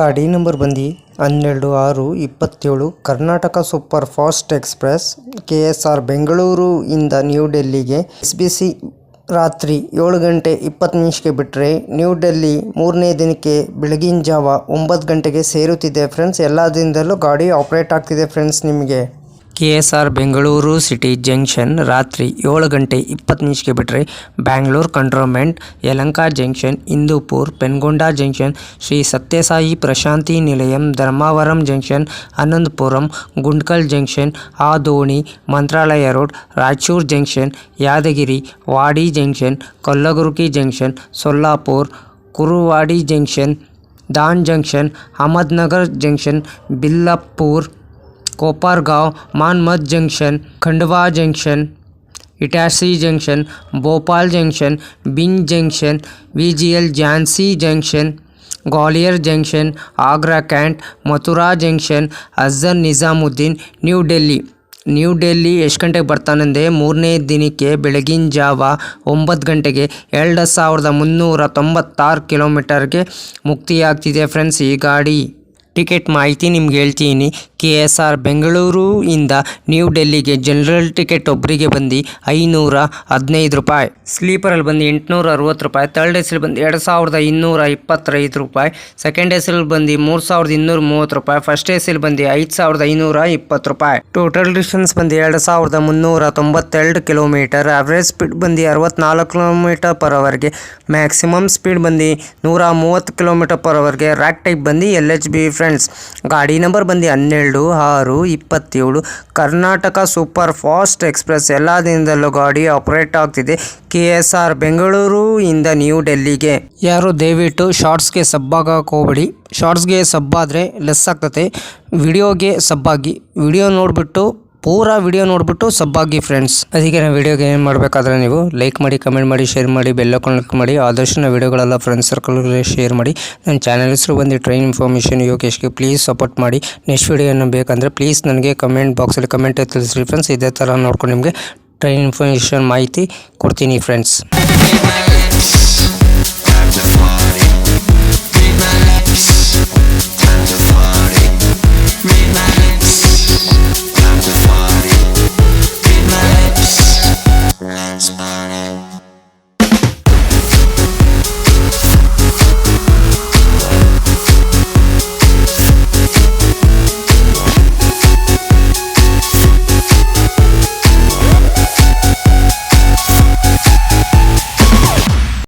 ಗಾಡಿ ನಂಬರ್ ಬಂದು 12/6/27 Karnataka super fast express KSR Bengaluru ಇಂದ ನ್ಯೂ ಡೆಲ್ಲಿಗೆ SBC ರಾತ್ರಿ 7 ಗಂಟೆ 20 ನಿಮಿಷಕ್ಕೆ ಬಿಟ್ಟರೆ ನ್ಯೂ ಡೆಲ್ಲಿ 3ನೇ ದಿನಕ್ಕೆ ಬೆಳಗಿನ ಜಾವ 9 ಗಂಟೆಗೆ ಸೇರುತ್ತಿದೆ ಫ್ರೆಂಡ್ಸ್. ಎಲ್ಲ ದಿನದಲ್ಲೂ ಗಾಡಿ ಆಪರೇಟ್ ಆಗ್ತಿದೆ ಫ್ರೆಂಡ್ಸ್. ನಿಮಗೆ KSR ಬೆಂಗಳೂರು ಸಿಟಿ ಜಂಕ್ಷನ್ ರಾತ್ರಿ 7 ಗಂಟೆ 20 ನಿಮಿಷಕ್ಕೆ ಬಿಟ್ಟರೆ Bangalore cantonment, Yelahanka junction, Hindupur, Penukonda junction, Shri Sathya Sai Prasanthi Nilayam, Dharmavaram junction, Anantapuram, Guntakal junction, Adoni, Mantralayam road, Raichur junction, Yadgir, Wadi junction, Kalaburagi junction, Solapur, Kurduwadi junction, Daund junction, Ahmednagar junction, Belapur, Kopargaon, Manmad junction, Khandwa junction, Itarsi junction, Bhopal junction, Bina junction, VGL Jhansi junction, Gwalior junction, Agra cantt, Mathura junction, Hazrat Nizamuddin, new Delhi ಎಷ್ಟು ಗಂಟೆಗೆ ಬರ್ತಾನಂದರೆ 3ನೇ ದಿನಕ್ಕೆ ಬೆಳಗಿನ ಜಾವ 9 ಗಂಟೆಗೆ 2396 ಕಿಲೋಮೀಟರ್ಗೆ ಮುಕ್ತಿಯಾಗ್ತಿದೆ ಫ್ರೆಂಡ್ಸ್. ಈ ಗಾಡಿ ಟಿಕೆಟ್ ಮಾಹಿತಿ ನಿಮ್ಗೆ ಹೇಳ್ತೀನಿ. KSR ಬೆಂಗಳೂರು ಇಂದ ನ್ಯೂ ಡೆಲ್ಲಿಗೆ ಜನರಲ್ ಟಿಕೆಟ್ ಒಬ್ಬರಿಗೆ ಬಂದು 515 ರೂಪಾಯಿ, ಸ್ಲೀಪರಲ್ಲಿ ಬಂದು 860 ರೂಪಾಯಿ, ಥರ್ಡ್ ಎ ಸಿ ಬಂದು 2225 ರೂಪಾಯಿ, ಸೆಕೆಂಡ್ ಎ ಸಿಲಿ ಬಂದು 3230 ರೂಪಾಯಿ, ಫಸ್ಟ್ ಎ ಸಿಲಿ ಬಂದು 5520 ರೂಪಾಯಿ. ಟೋಟಲ್ ಡಿಸ್ಟೆನ್ಸ್ ಬಂದು 2392 ಕಿಲೋಮೀಟರ್. ಆವ್ರೇಜ್ ಸ್ಪೀಡ್ ಬಂದು 64 ಕಿಲೋಮೀಟರ್ ಪರ್ ಅವರ್ಗೆ, ಮ್ಯಾಕ್ಸಿಮಮ್ ಸ್ಪೀಡ್ ಬಂದು 130 ಕಿಲೋಮೀಟರ್ ಪರ್ ಅವರ್ಗೆ. ರ್ಯಾಕ್ ಟೈಪ್ ಬಂದು LHB ಫ್ರೆಂಡ್ಸ್. ಗಾಡಿ ನಂಬರ್ ಬಂದು 12/6/27 ಕರ್ನಾಟಕ ಸೂಪರ್ ಫಾಸ್ಟ್ ಎಕ್ಸ್ಪ್ರೆಸ್. ಎಲ್ಲ ದಿನದಲ್ಲೂ ಗಾಡಿ ಆಪರೇಟ್ ಆಗ್ತಿದೆ KSR ಬೆಂಗಳೂರು ಇಂದ ನ್ಯೂ ಡೆಲ್ಲಿಗೆ. ಯಾರು ದಯವಿಟ್ಟು ಶಾರ್ಟ್ಸ್ಗೆ ಸಬ್ಬಾಗಕ್ಕೆ ಹೋಗ್ಬೇಡಿ. ಶಾರ್ಟ್ಸ್ಗೆ ಸಬ್ಬಾದರೆ ಲೆಸ್ ಆಗ್ತದೆ. ವಿಡಿಯೋಗೆ ಸಬ್ಬಾಗಿ, ವಿಡಿಯೋ ನೋಡಿಬಿಟ್ಟು ಪೂರಾ ವಿಡಿಯೋ ನೋಡಿಬಿಟ್ಟು ಸಬ್ಬಾಗಿ ಫ್ರೆಂಡ್ಸ್. ಅದಕ್ಕೆ ನಾವು ವಿಡಿಯೋಗೆ ಏನು ಮಾಡಬೇಕಾದ್ರೆ ನೀವು ಲೈಕ್ ಮಾಡಿ, ಕಮೆಂಟ್ ಮಾಡಿ, ಶೇರ್ ಮಾಡಿ, ಬೆಲ್ ಐಕಾನ್ ಕ್ಲಿಕ್ ಮಾಡಿ. ಆದಷ್ಟು ನಾವು ವಿಡಿಯೋಗಳೆಲ್ಲ ಫ್ರೆಂಡ್ಸ್ ಸರ್ಕಲ್ಗೆ ಶೇರ್ ಮಾಡಿ. ನನ್ನ ಚಾನಲ್ ಹೆಸರು ಬಂದು ಟ್ರೈನ್ ಇನ್ಫಾರ್ಮೇಷನ್ ಯೋಗೇಶ್ಗೆ. ಪ್ಲೀಸ್ ಸಪೋರ್ಟ್ ಮಾಡಿ. ನೆಕ್ಸ್ಟ್ ವಿಡಿಯೋನ ಬೇಕಂದರೆ ಪ್ಲೀಸ್ ನನಗೆ ಕಮೆಂಟ್ ಬಾಕ್ಸಲ್ಲಿ ಕಮೆಂಟ್ ತಿಳಿಸ್ರಿ ಫ್ರೆಂಡ್ಸ್. ಇದೇ ಥರ ನೋಡ್ಕೊಂಡು ನಿಮಗೆ ಟ್ರೈನ್ ಇನ್ಫಾರ್ಮೇಷನ್ ಮಾಹಿತಿ ಕೊಡ್ತೀನಿ ಫ್ರೆಂಡ್ಸ್.